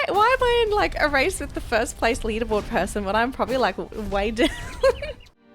Why am I in like a race with the first place leaderboard person when I'm probably like way down?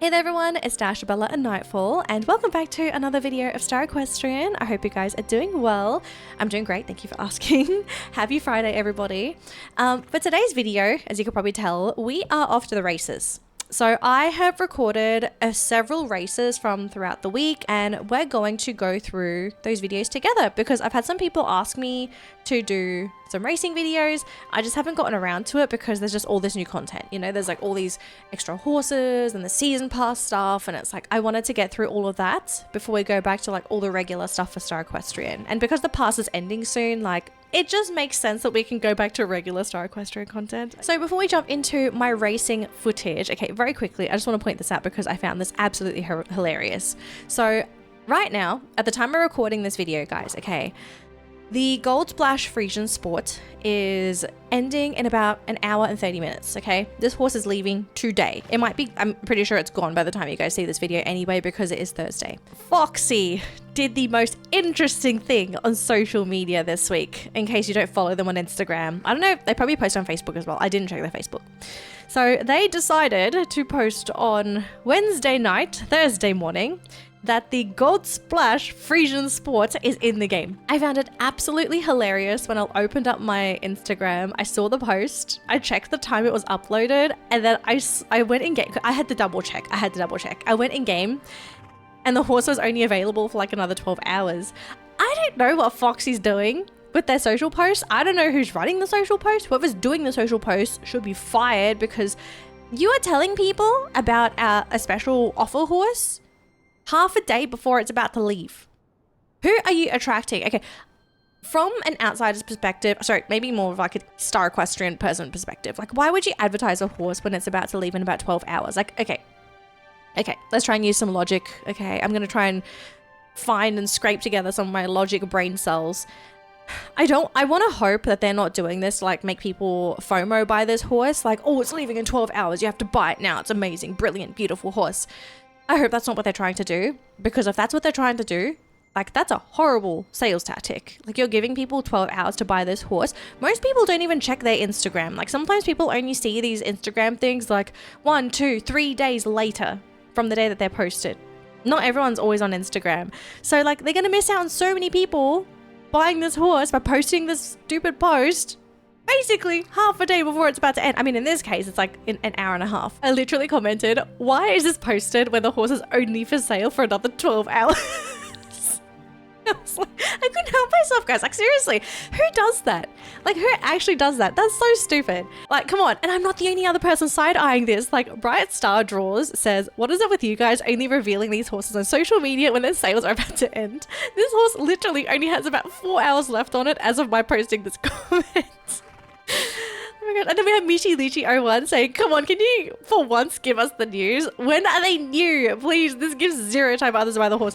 Hey there everyone, it's Dashabella and Nightfall, and welcome back to another video of Star Equestrian. I hope you guys are doing well. I'm doing great, thank you for asking. Happy Friday everybody. For today's video, as you can probably tell, we are off to the races. So I have recorded several races from throughout the week, and we're going to go through those videos together because I've had some people ask me to do some racing videos. I just haven't gotten around to it because there's just all this new content, you know, there's like all these extra horses and the season pass stuff, and it's like I wanted to get through all of that before we go back to like all the regular stuff for Star Equestrian. And because the pass is ending soon, like it just makes sense that we can go back to regular Star Equestrian content. So before we jump into my racing footage, okay, very quickly, I just want to point this out because I found this absolutely hilarious. So right now, at the time of recording this video, guys, okay, the Gold Splash Frisian Sport is ending in about an hour and 30 minutes, okay? This horse is leaving today. It might be, I'm pretty sure it's gone by the time you guys see this video anyway because it is Thursday. Foxy did the most interesting thing on social media this week, in case you don't follow them on Instagram. I don't know, they probably post on Facebook as well. I didn't check their Facebook. So they decided to post on Wednesday night, Thursday morning, that the Gold Splash Frisian Sport is in the game. I found it absolutely hilarious when I opened up my Instagram. I saw the post, I checked the time it was uploaded, and then I went in game. I had to double check. I went in game, and the horse was only available for like another 12 hours. I don't know what Foxy's doing with their social posts. I don't know who's running the social post. Whoever's doing the social post should be fired because you are telling people about a special offer horse half a day before it's about to leave. Who are you attracting? Okay, from an outsider's perspective, sorry, maybe more of like a Star Equestrian person perspective, like why would you advertise a horse when it's about to leave in about 12 hours? Like, okay, let's try and use some logic. Okay, I'm gonna try and find and scrape together some of my logic brain cells. I want to hope that they're not doing this to like make people FOMO buy this horse. Like, oh, it's leaving in 12 hours. You have to buy it now. It's amazing, brilliant, beautiful horse. I hope that's not what they're trying to do, because if that's what they're trying to do, like that's a horrible sales tactic. Like you're giving people 12 hours to buy this horse. Most people don't even check their Instagram. Like sometimes people only see these Instagram things like 1, 2, 3 days later from the day that they're posted. Not everyone's always on Instagram. So like they're going to miss out on so many people buying this horse by posting this stupid post basically half a day before it's about to end. I mean, in this case, it's like in an hour and a half. I literally commented, why is this posted when the horse is only for sale for another 12 hours? I was like, I couldn't help myself, guys. Like, seriously, who does that? Like, who actually does that? That's so stupid. Like, come on. And I'm not the only other person side-eyeing this. Like, Bright Star Draws says, what is it with you guys only revealing these horses on social media when their sales are about to end? This horse literally only has about 4 hours left on it as of my posting this comment. Oh my god. And then we have Michi Lichi 01 saying, come on, can you for once give us the news? When are they new? Please, this gives zero time others to buy the horse.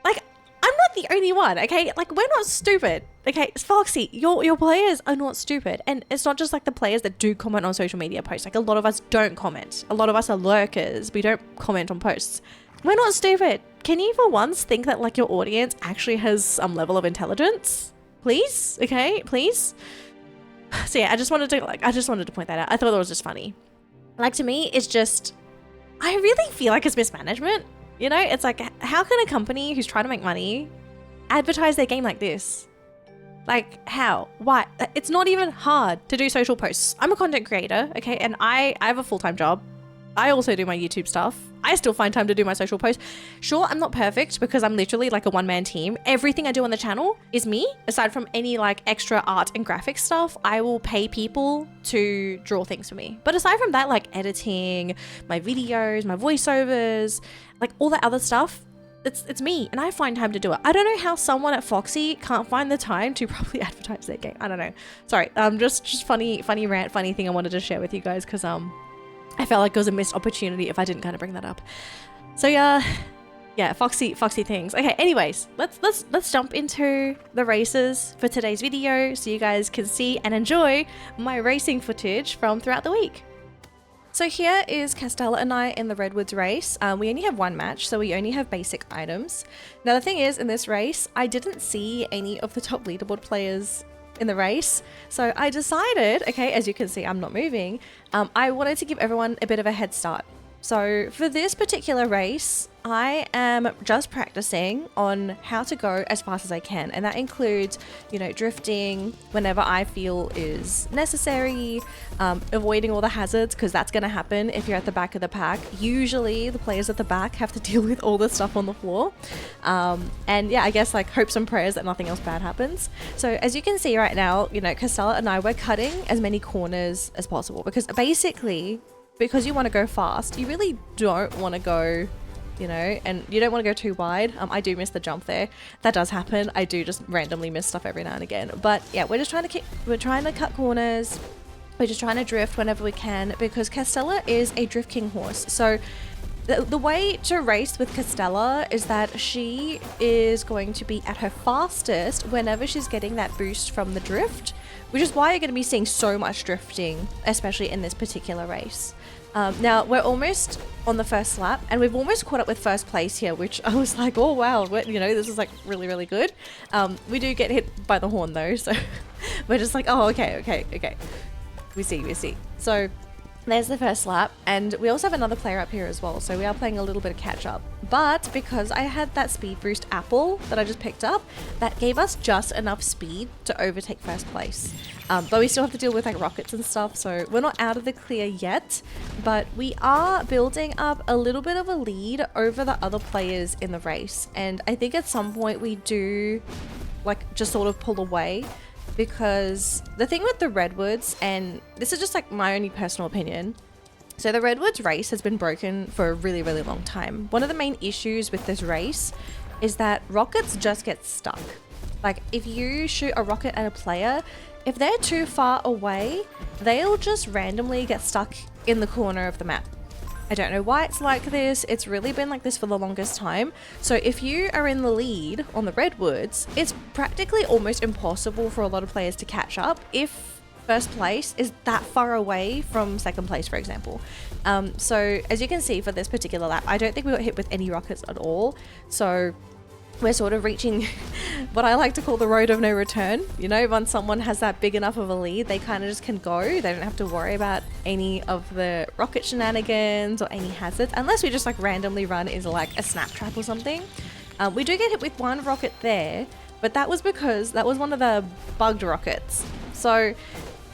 Like, I'm not the only one, okay? Like, we're not stupid, okay? Foxy, your players are not stupid. And it's not just like the players that do comment on social media posts. Like, a lot of us don't comment. A lot of us are lurkers. We don't comment on posts. We're not stupid. Can you for once think that like your audience actually has some level of intelligence? Please, okay? Please? So yeah, I just wanted to point that out. I thought it was just funny. Like, to me, it's just, I really feel like it's mismanagement. You know, it's like, how can a company who's trying to make money advertise their game like this? Like, how? Why? It's not even hard to do social posts. I'm a content creator, okay? And I have a full-time job. I also do my YouTube stuff. I still find time to do my social posts. Sure, I'm not perfect because I'm literally like a one-man team. Everything I do on the channel is me. Aside from any like extra art and graphic stuff, I will pay people to draw things for me. But aside from that, like editing, my videos, my voiceovers, like all that other stuff, it's me, and I find time to do it. I don't know how someone at Foxy can't find the time to properly advertise their game. I don't know. Sorry, just funny rant, funny thing I wanted to share with you guys because I felt like it was a missed opportunity if I didn't kind of bring that up. So yeah, Foxy things. Okay, anyways, let's jump into the races for today's video so you guys can see and enjoy my racing footage from throughout the week. So here is Castella and I in the Redwoods race. We only have one match, so we only have basic items. Now the thing is, in this race, I didn't see any of the top leaderboard players in the race. So I decided, okay, as you can see, I'm not moving. I wanted to give everyone a bit of a head start. So for this particular race, I am just practicing on how to go as fast as I can. And that includes, you know, drifting whenever I feel is necessary, avoiding all the hazards, because that's going to happen if you're at the back of the pack. Usually the players at the back have to deal with all the stuff on the floor. And yeah, I guess like hopes and prayers that nothing else bad happens. So as you can see right now, you know, Castella and I, we're cutting as many corners as possible because basically, because you want to go fast, you really don't want to go, you know, and you don't want to go too wide. I do miss the jump there. That does happen. I do just randomly miss stuff every now and again. But yeah, we're trying to cut corners. We're just trying to drift whenever we can because Castella is a drift king horse. So the way to race with Castella is that she is going to be at her fastest whenever she's getting that boost from the drift, which is why you're going to be seeing so much drifting, especially in this particular race. Now we're almost on the first lap and we've almost caught up with first place here, which I was like, oh wow, you know, this is like really, really good. We do get hit by the horn though, so we're just like, oh, okay. We see. So there's the first lap, and we also have another player up here as well, so we are playing a little bit of catch up. But because I had that speed boost apple that I just picked up, that gave us just enough speed to overtake first place. But we still have to deal with like rockets and stuff, so we're not out of the clear yet, but we are building up a little bit of a lead over the other players in the race. And I think at some point we do like just sort of pull away, because the thing with the Redwoods, and this is just like my only personal opinion, so the Redwoods race has been broken for a really, really long time. One of the main issues with this race is that rockets just get stuck. Like if you shoot a rocket at a player, if they're too far away, they'll just randomly get stuck in the corner of the map. I don't know why it's like this. It's really been like this for the longest time. So if you are in the lead on the Redwoods, it's practically almost impossible for a lot of players to catch up if first place is that far away from second place, for example. So as you can see for this particular lap, I don't think we got hit with any rockets at all. So we're sort of reaching what I like to call the road of no return. You know, once someone has that big enough of a lead, they kind of just can go. They don't have to worry about any of the rocket shenanigans or any hazards, unless we just like randomly run into like a snap trap or something. We do get hit with one rocket there, but that was because that was one of the bugged rockets. So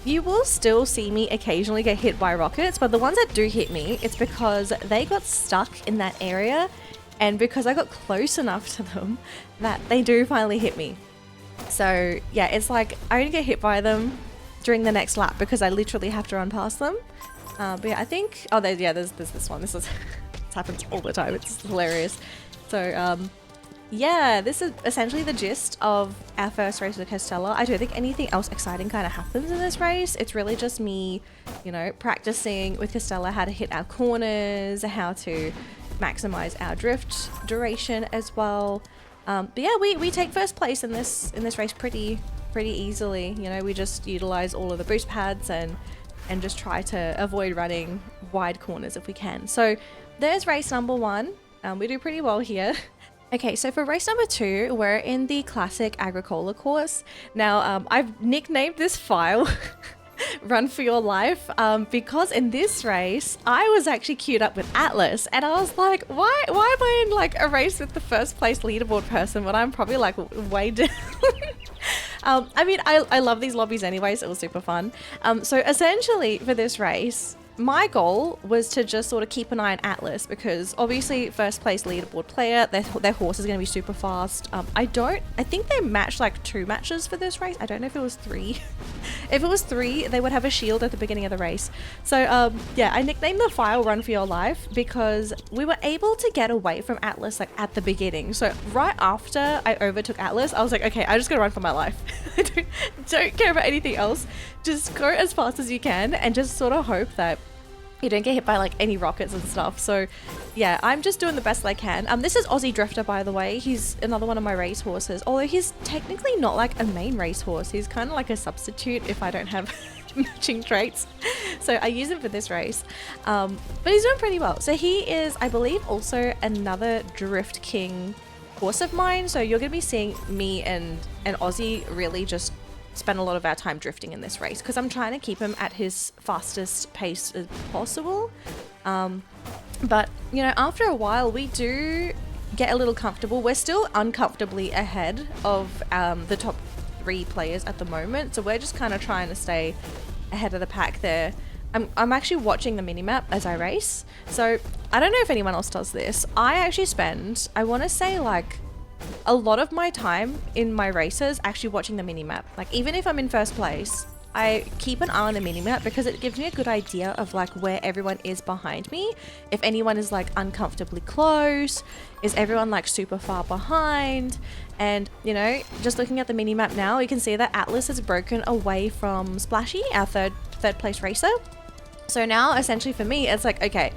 you will still see me occasionally get hit by rockets, but the ones that do hit me, it's because they got stuck in that area, and because I got close enough to them that they do finally hit me. So yeah, it's like I only get hit by them during the next lap because I literally have to run past them. But yeah, I think, oh, there's this one. This happens all the time. It's hilarious. So yeah, this is essentially the gist of our first race with Castella. I don't think anything else exciting kind of happens in this race. It's really just me, you know, practicing with Castella how to hit our corners, how to maximize our drift duration as well. But yeah, we take first place in this race pretty easily. You know, we just utilize all of the boost pads and just try to avoid running wide corners if we can. So there's race number 1. We do pretty well here. Okay, so for race number 2, we're in the classic Agricola course. Now, I've nicknamed this file Run for Your Life, because in this race I was actually queued up with Atlas, and I was like, why am I in like a race with the first place leaderboard person when I'm probably like way down? I mean, I love these lobbies anyways. It was super fun. So essentially for this race, my goal was to just sort of keep an eye on Atlas, because obviously first place leaderboard player, their horse is going to be super fast. I think they matched like 2 matches for this race. I don't know if it was 3. If it was 3, they would have a shield at the beginning of the race. So yeah, I nicknamed the file Run for Your Life because we were able to get away from Atlas like at the beginning. So right after I overtook Atlas, I was like, okay, I just gotta run for my life. I don't care about anything else. Just go as fast as you can and just sort of hope that you don't get hit by like any rockets and stuff. So yeah, I'm just doing the best I can. This is Aussie Drifter, by the way. He's another one of my race horses, although he's technically not like a main race horse. He's kind of like a substitute if I don't have matching traits. So I use him for this race. But he's doing pretty well. So he is, I believe, also another Drift King horse of mine. So you're going to be seeing me and Aussie really just spend a lot of our time drifting in this race because I'm trying to keep him at his fastest pace as possible. But, you know, after a while, we do get a little comfortable. We're still uncomfortably ahead of the top 3 players at the moment, so we're just kind of trying to stay ahead of the pack there. I'm actually watching the minimap as I race, so I don't know if anyone else does this. I actually spend, I want to say, like, a lot of my time in my races actually watching the minimap. Like, even if I'm in first place, I keep an eye on the minimap because it gives me a good idea of like where everyone is behind me. If anyone is like uncomfortably close, is everyone like super far behind? And, you know, just looking at the minimap now, you can see that Atlas has broken away from Splashy, our third place racer. So now essentially for me, it's like, okay,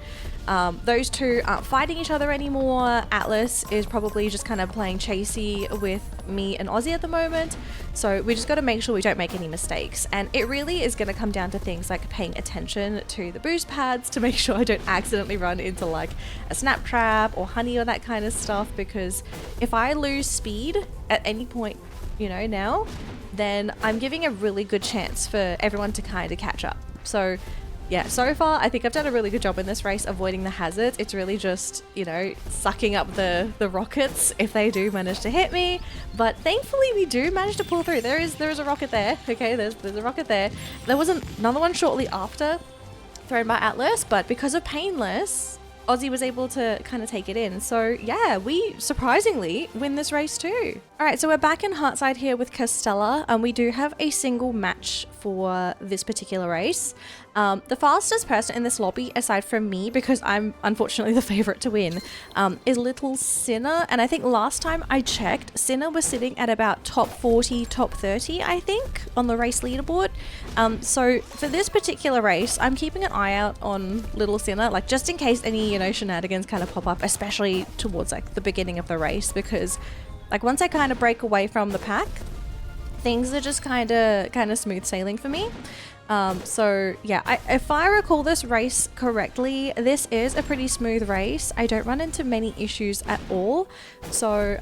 those two aren't fighting each other anymore. Atlas is probably just kind of playing chasey with me and Aussie at the moment. So we just got to make sure we don't make any mistakes. And it really is going to come down to things like paying attention to the boost pads to make sure I don't accidentally run into like a snap trap or honey or that kind of stuff. Because if I lose speed at any point, you know, now, then I'm giving a really good chance for everyone to kind of catch up. So yeah, so far I think I've done a really good job in this race avoiding the hazards. It's really just, you know, sucking up the rockets if they do manage to hit me. But thankfully we do manage to pull through. There is a rocket there. Okay, there's a rocket there. There was another one shortly after thrown by Atlas, but because of Painless, Aussie was able to kind of take it in. So yeah, we surprisingly win this race too. All right, so we're back in Heartside here with Castella, and we do have a single match for this particular race. The fastest person in this lobby, aside from me, because I'm unfortunately the favorite to win, is Little Sinner. And I think last time I checked, Sinner was sitting at about top 40, top 30, I think, on the race leaderboard. So for this particular race, I'm keeping an eye out on Little Sinner, like just in case any, you know, shenanigans kind of pop up, especially towards like the beginning of the race, because like once I kind of break away from the pack, things are just kind of smooth sailing for me. So yeah, if I recall this race correctly, this is a pretty smooth race. I don't run into many issues at all. So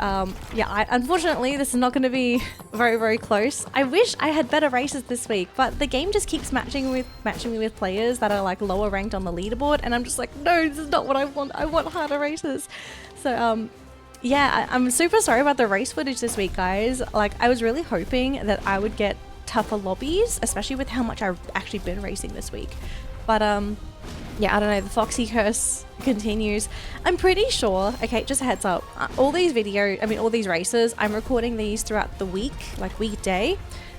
yeah, unfortunately this is not going to be very, very close. I wish I had better races this week, but the game just keeps matching me with players that are like lower ranked on the leaderboard, and I'm just like, no, this is not what I want. I want harder races. So yeah, I'm super sorry about the race footage this week, guys. Like, I was really hoping that I would get tougher lobbies, especially with how much I've actually been racing this week. But yeah, I don't know, the Foxy curse continues. I'm pretty sure, okay, just a heads up, all these races, I'm recording these throughout the week, like weekday.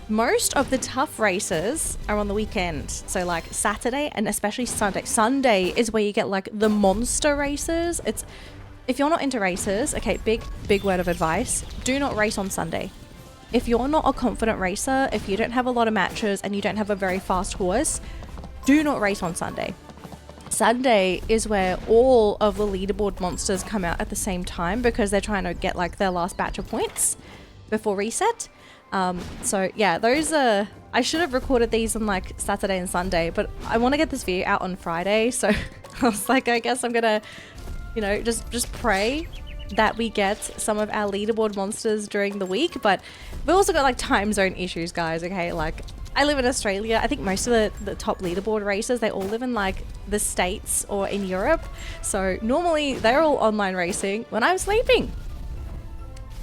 Most of the tough races are on the weekend, so like Saturday and especially Sunday. Sunday is where you get like the monster races. If you're not into races, okay, big word of advice, do not race on Sunday. If you're not a confident racer, if you don't have a lot of matches and you don't have a very fast horse, do not race on Sunday. Sunday is where all of the leaderboard monsters come out at the same time because they're trying to get like their last batch of points before reset. So yeah, those are, I should have recorded these on like Saturday and Sunday, but I want to get this video out on Friday. So I was like, I guess I'm gonna, you know, just pray that we get some of our leaderboard monsters during the week. But we've also got like time zone issues, guys. Okay, like I live in Australia. I think most of the top leaderboard racers, they all live in like the States or in Europe. So normally they're all online racing when I'm sleeping.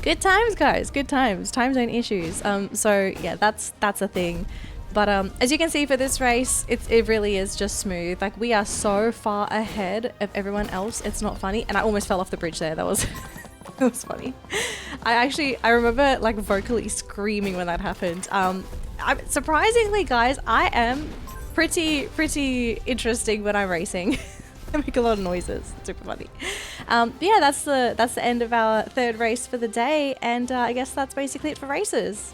Good times, guys, good times. Time zone issues. So yeah, that's a thing. But as you can see for this race, it really is just smooth. Like, we are so far ahead of everyone else. It's not funny. And I almost fell off the bridge there. That was that was funny. I remember like vocally screaming when that happened. Surprisingly, guys, I am pretty interesting when I'm racing. I make a lot of noises. It's super funny. Yeah, that's the end of our third race for the day. And I guess that's basically it for races.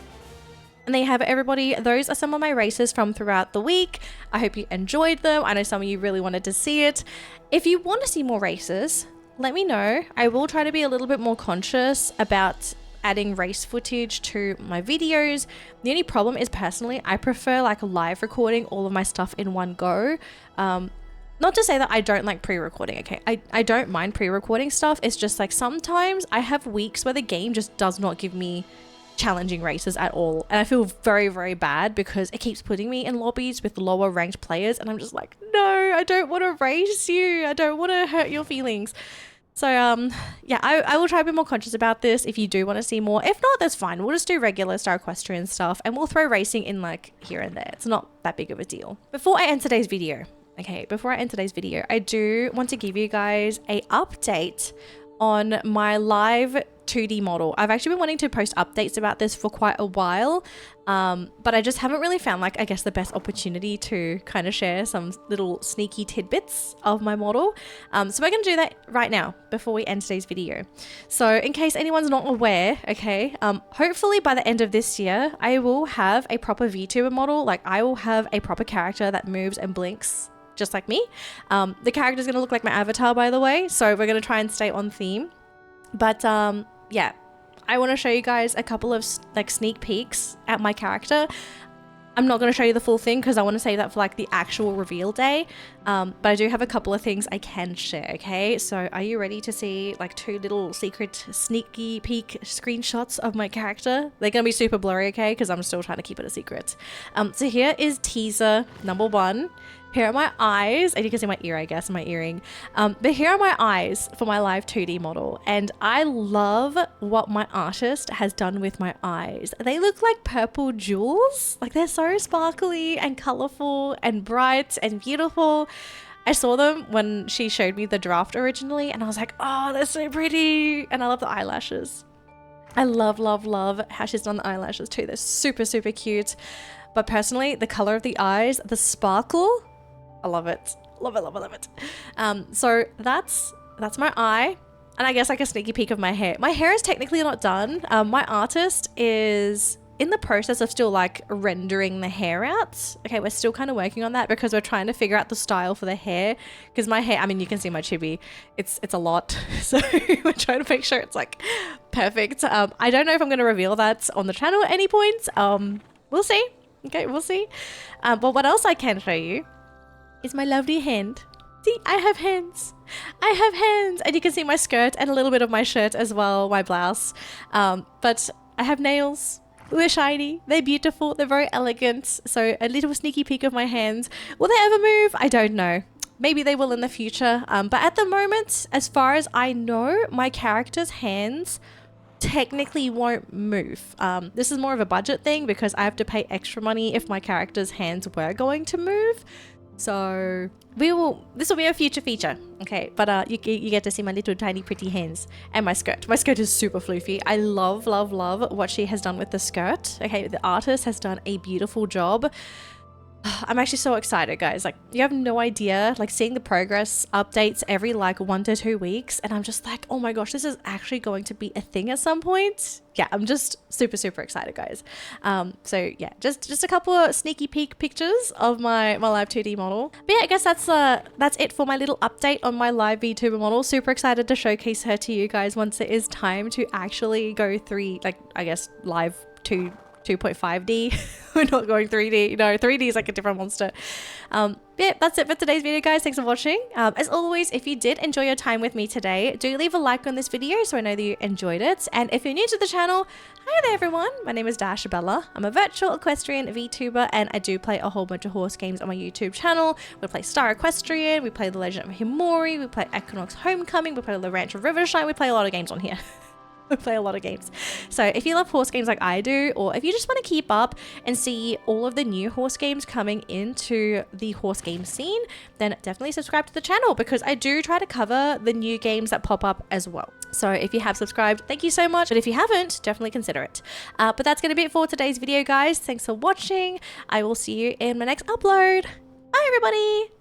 And there you have it, everybody. Those are some of my races from throughout the week. I hope you enjoyed them. I know some of you really wanted to see it. If you want to see more races, let me know. I will try to be a little bit more conscious about adding race footage to my videos. The only problem is, personally, I prefer like live recording all of my stuff in one go. Not to say that I don't like pre-recording, okay? I don't mind pre-recording stuff. It's just like sometimes I have weeks where the game just does not give me challenging races at all. And I feel very, very bad because it keeps putting me in lobbies with lower ranked players. And I'm just like, no, I don't want to race you. I don't want to hurt your feelings. So, yeah, I will try to be more conscious about this if you do want to see more. If not, that's fine. We'll just do regular Star Equestrian stuff and we'll throw racing in like here and there. It's not that big of a deal. Before I end today's video, I do want to give you guys a update on my live 2D model. I've actually been wanting to post updates about this for quite a while, but I just haven't really found like, I guess, the best opportunity to kind of share some little sneaky tidbits of my model. So we're gonna do that right now before we end today's video. So in case anyone's not aware, okay, hopefully by the end of this year, I will have a proper VTuber model. Like I will have a proper character that moves and blinks just like me. The character is going to look like my avatar, by the way, so we're going to try and stay on theme. But yeah, I want to show you guys a couple of like sneak peeks at my character. I'm not going to show you the full thing because I want to save that for like the actual reveal day, but I do have a couple of things I can share. Okay, so are you ready to see like 2 little secret sneaky peek screenshots of my character? They're going to be super blurry, okay, because I'm still trying to keep it a secret. So here is teaser number 1. Here are my eyes, and you can see my ear, I guess, my earring. But here are my eyes for my live 2D model, and I love what my artist has done with my eyes. They look like purple jewels. Like they're so sparkly and colorful and bright and beautiful. I saw them when she showed me the draft originally, and I was like, oh, they're so pretty. And I love the eyelashes. I love, love, love how she's done the eyelashes too. They're super, super cute. But personally, the color of the eyes, the sparkle, I love it. Love it, love it, love it. So that's my eye. And I guess like a sneaky peek of my hair. My hair is technically not done. My artist is in the process of still like rendering the hair out. Okay, we're still kind of working on that because we're trying to figure out the style for the hair. Because my hair, I mean, you can see my chibi. It's a lot. So we're trying to make sure it's like perfect. I don't know if I'm going to reveal that on the channel at any point. We'll see. Okay, we'll see. But what else I can show you is my lovely hand. See, I have hands. I have hands. And you can see my skirt and a little bit of my shirt as well, my blouse. But I have nails. They're shiny. They're beautiful. They're very elegant. So a little sneaky peek of my hands. Will they ever move? I don't know. Maybe they will in the future. But at the moment, as far as I know, my character's hands technically won't move. This is more of a budget thing because I have to pay extra money if my character's hands were going to move. So this will be a future feature, okay? But you get to see my little tiny pretty hands and my skirt. My skirt is super floofy. I love, love, love what she has done with the skirt. Okay, the artist has done a beautiful job. I'm actually so excited, guys. Like, you have no idea, like seeing the progress updates every like 1 to 2 weeks, and I'm just like, oh my gosh, this is actually going to be a thing at some point. Yeah, I'm just super, super excited, guys. So yeah, just a couple of sneaky peek pictures of my live 2D model. But yeah, I guess that's it for my little update on my live VTuber model. Super excited to showcase her to you guys once it is time to actually go live 2.5D. We're not going 3D. No, 3D is like a different monster. Yeah, that's it for today's video, guys. Thanks for watching. As always, if you did enjoy your time with me today, do leave a like on this video so I know that you enjoyed it. And if you're new to the channel, hi there everyone. My name is Dashabella. I'm a virtual equestrian VTuber, and I do play a whole bunch of horse games on my YouTube channel. We play Star Equestrian, we play The Legend of Himori, we play Equinox Homecoming, we play The Ranch of Rivershine. We play a lot of games on here. I play a lot of games. So if you love horse games like I do, or if you just want to keep up and see all of the new horse games coming into the horse game scene, then definitely subscribe to the channel because I do try to cover the new games that pop up as well. So if you have subscribed, thank you so much. But if you haven't, definitely consider it. But that's going to be it for today's video, guys. Thanks for watching. I will see you in my next upload. Bye, everybody.